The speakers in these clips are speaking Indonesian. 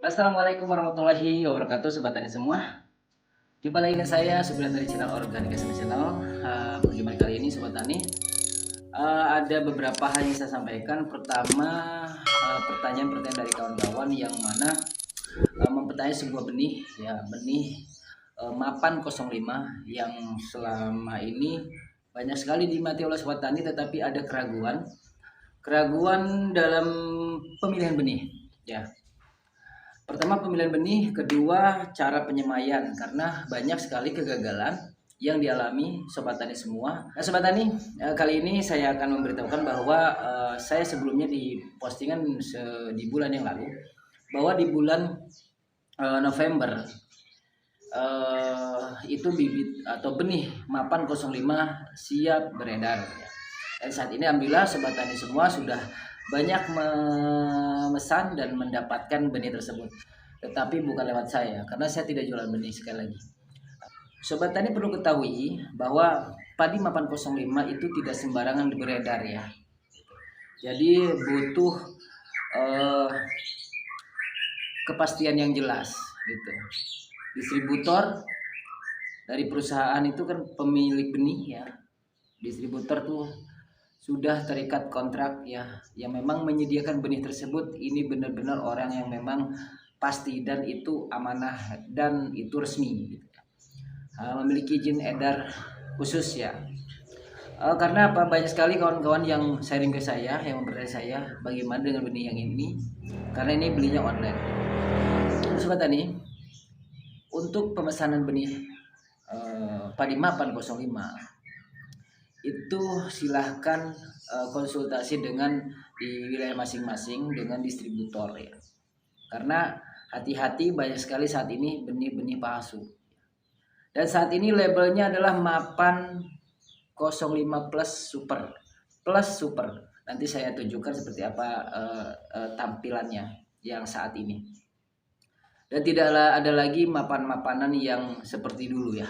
Assalamualaikum warahmatullahi wabarakatuh, sobat tani semua. Jumpa lagi dengan saya Subhan dari channel Organik Nasional. Perjumpaan kali ini sobat tani, ada beberapa hal yang saya sampaikan. Pertama, pertanyaan-pertanyaan dari kawan-kawan yang mana mempertanyai sebuah benih, ya benih mapan 05 yang selama ini banyak sekali diminati oleh sobat tani, tetapi ada keraguan dalam pemilihan benih, ya. Pertama pemilihan benih, kedua cara penyemaian, karena banyak sekali kegagalan yang dialami sobat tani semua. Nah, sobat tani, kali ini saya akan memberitahukan bahwa saya sebelumnya di postingan di bulan yang lalu bahwa di bulan November itu bibit atau benih mapan 05 siap beredar. Dan saat ini alhamdulillah sobat tani semua sudah banyak memesan dan mendapatkan benih tersebut. Tetapi bukan lewat saya, karena saya tidak jualan benih sekali lagi. Sobat tani perlu ketahui bahwa padi mapan 05 itu tidak sembarangan beredar ya. Jadi butuh kepastian yang jelas gitu. Distributor dari perusahaan itu kan pemilik benih ya. Distributor tuh sudah terikat kontrak ya, yang memang menyediakan benih tersebut ini benar-benar orang yang memang pasti dan itu amanah dan itu resmi gitu. Memiliki izin edar khusus ya. Karena apa, banyak sekali kawan-kawan yang sharing ke saya, yang mempercayai saya bagaimana dengan benih yang ini, karena ini belinya online. Sobat tani, untuk pemesanan benih padi mapan 05 itu silahkan konsultasi dengan di wilayah masing-masing dengan distributor ya. Karena hati-hati, banyak sekali saat ini benih-benih palsu. Dan saat ini labelnya adalah mapan 05 plus super. Nanti saya tunjukkan seperti apa tampilannya yang saat ini. Dan tidak ada lagi mapan-mapanan yang seperti dulu ya.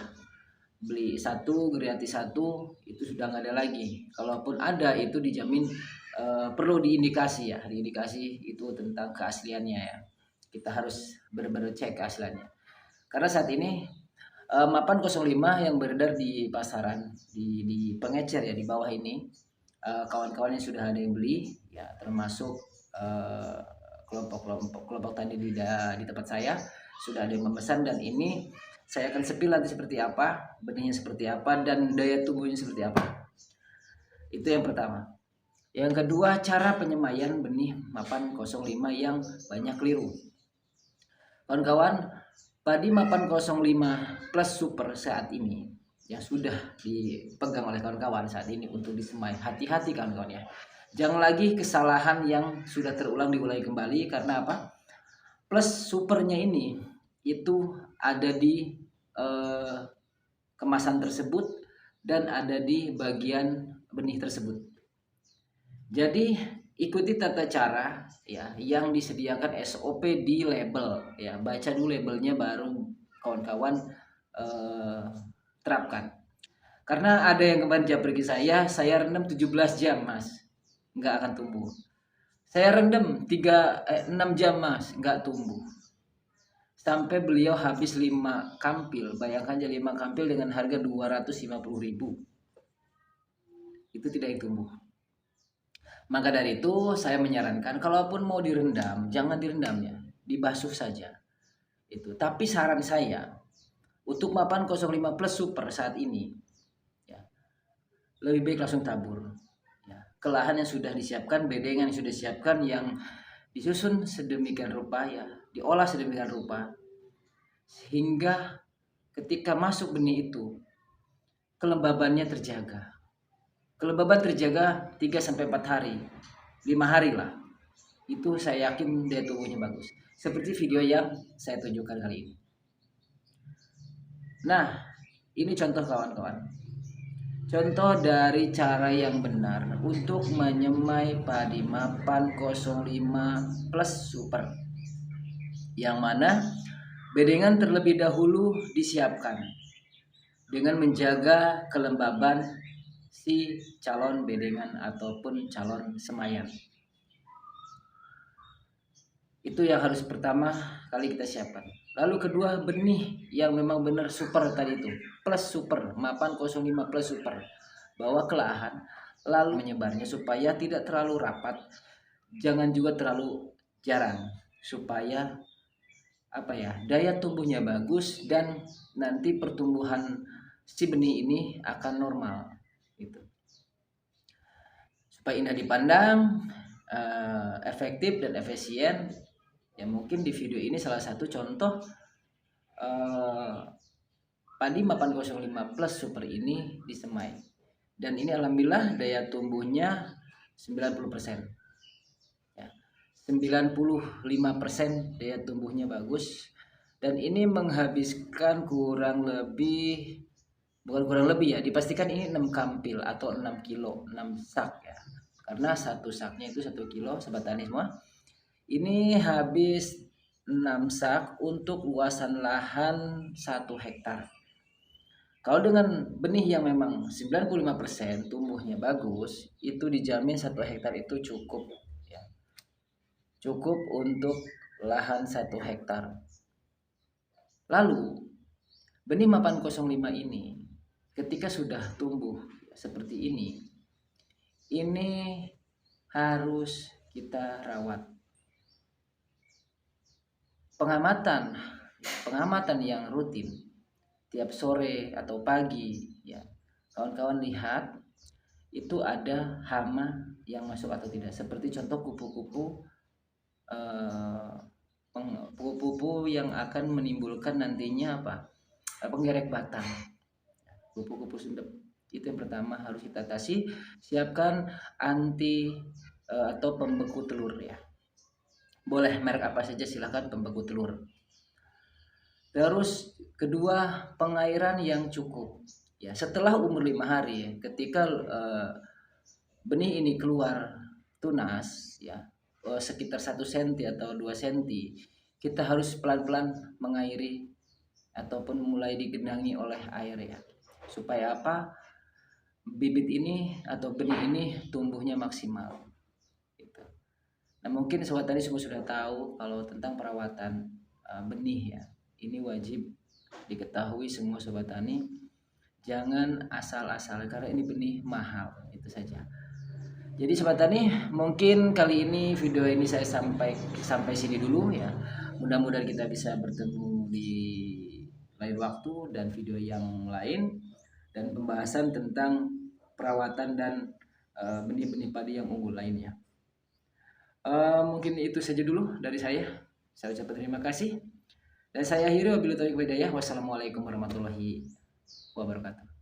Beli satu gratis satu itu sudah nggak ada lagi. Kalaupun ada itu dijamin perlu diindikasi ya, diindikasi itu tentang keasliannya ya. Kita harus benar-benar cek keasliannya. Karena saat ini mapan 05 yang beredar di pasaran, di pengecer ya di bawah ini, kawan-kawan yang sudah ada yang beli ya, termasuk kelompok tani di tempat saya sudah ada yang memesan, dan ini saya akan sepil nanti seperti apa, benihnya seperti apa, dan daya tumbuhnya seperti apa. Itu yang pertama. Yang kedua, cara penyemaian benih mapan 05 yang banyak keliru. Kawan-kawan, padi mapan 05 plus super saat ini yang sudah dipegang oleh kawan-kawan saat ini untuk disemai, hati-hati kawan-kawan ya. Jangan lagi kesalahan yang sudah terulang diulangi kembali. Karena apa? Plus supernya ini itu ada di kemasan tersebut dan ada di bagian benih tersebut. Jadi ikuti tata cara ya yang disediakan SOP di label ya. Baca dulu labelnya baru kawan-kawan terapkan. Karena ada yang kemarin japri saya rendam 17 jam mas, nggak akan tumbuh. Saya rendam 6 jam mas, nggak tumbuh. Sampai beliau habis 5 kampil. Bayangkan aja 5 kampil dengan harga 250.000. Itu tidak tumbuh. Maka dari itu saya menyarankan kalaupun mau direndam, jangan direndamnya, dibasuh saja. Itu. Tapi saran saya untuk mapan 05 plus super saat ini ya, lebih baik langsung tabur. Ya, ke lahan yang sudah disiapkan, bedengan yang sudah disiapkan, yang disusun sedemikian rupa ya, diolah sedemikian rupa sehingga ketika masuk benih itu kelembabannya terjaga. Kelembaban terjaga 3-4 hari, 5 hari lah. Itu saya yakin daya tumbuhnya bagus. Seperti video yang saya tunjukkan kali ini. Nah, ini contoh kawan-kawan. Contoh dari cara yang benar untuk menyemai padi mapan 05 plus super. Yang mana bedengan terlebih dahulu disiapkan dengan menjaga kelembaban si calon bedengan ataupun calon semaian. Itu yang harus pertama kali kita siapkan. Lalu kedua, benih yang memang benar super tadi itu, plus super, mapan 05 plus super. Bawa ke lahan, lalu menyebarnya supaya tidak terlalu rapat, jangan juga terlalu jarang, supaya apa ya, daya tumbuhnya bagus dan nanti pertumbuhan si benih ini akan normal gitu. Supaya indah dipandang, efektif dan efisien. Ya mungkin di video ini salah satu contoh padi 805 plus super ini disemai. Dan ini alhamdulillah daya tumbuhnya 90%. Ya, 95% daya tumbuhnya bagus. Dan ini menghabiskan kurang lebih, bukan kurang lebih ya, dipastikan ini 6 kampil atau 6 kilo, 6 sak ya. Karena satu saknya itu 1 kilo, sobat tani semua. Ini habis 6 sak untuk luasan lahan 1 hektar. Kalau dengan benih yang memang 95% tumbuhnya bagus, itu dijamin 1 hektar itu cukup ya. Cukup untuk lahan 1 hektar. Lalu benih 805 ini ketika sudah tumbuh seperti ini harus kita rawat. Pengamatan yang rutin tiap sore atau pagi ya, kawan-kawan lihat itu ada hama yang masuk atau tidak, seperti contoh kupu-kupu yang akan menimbulkan nantinya penggerek batang, kupu-kupu sundep. Itu yang pertama harus kita atasi. Siapkan anti atau pembeku telur ya, boleh merek apa saja silahkan, pembeku telur. Terus kedua, pengairan yang cukup ya, setelah umur 5 hari ya, ketika benih ini keluar tunas ya, sekitar 1 cm atau 2 cm, kita harus pelan-pelan mengairi ataupun mulai digenangi oleh air ya, supaya apa, bibit ini atau benih ini tumbuhnya maksimal gitu. Nah mungkin sobat tani semua sudah tahu kalau tentang perawatan benih ya, ini wajib diketahui semua sobat tani, jangan asal-asal karena ini benih mahal, itu saja. Jadi sobat tani, mungkin kali ini video ini saya sampai sini dulu ya. Mudah-mudahan kita bisa bertemu di lain waktu dan video yang lain, dan pembahasan tentang perawatan dan benih-benih padi yang unggul lainnya. Mungkin itu saja dulu dari saya. Saya ucapkan terima kasih. Dan saya akhiri wabillahi taufiq wal hidayah. Wassalamualaikum warahmatullahi wabarakatuh.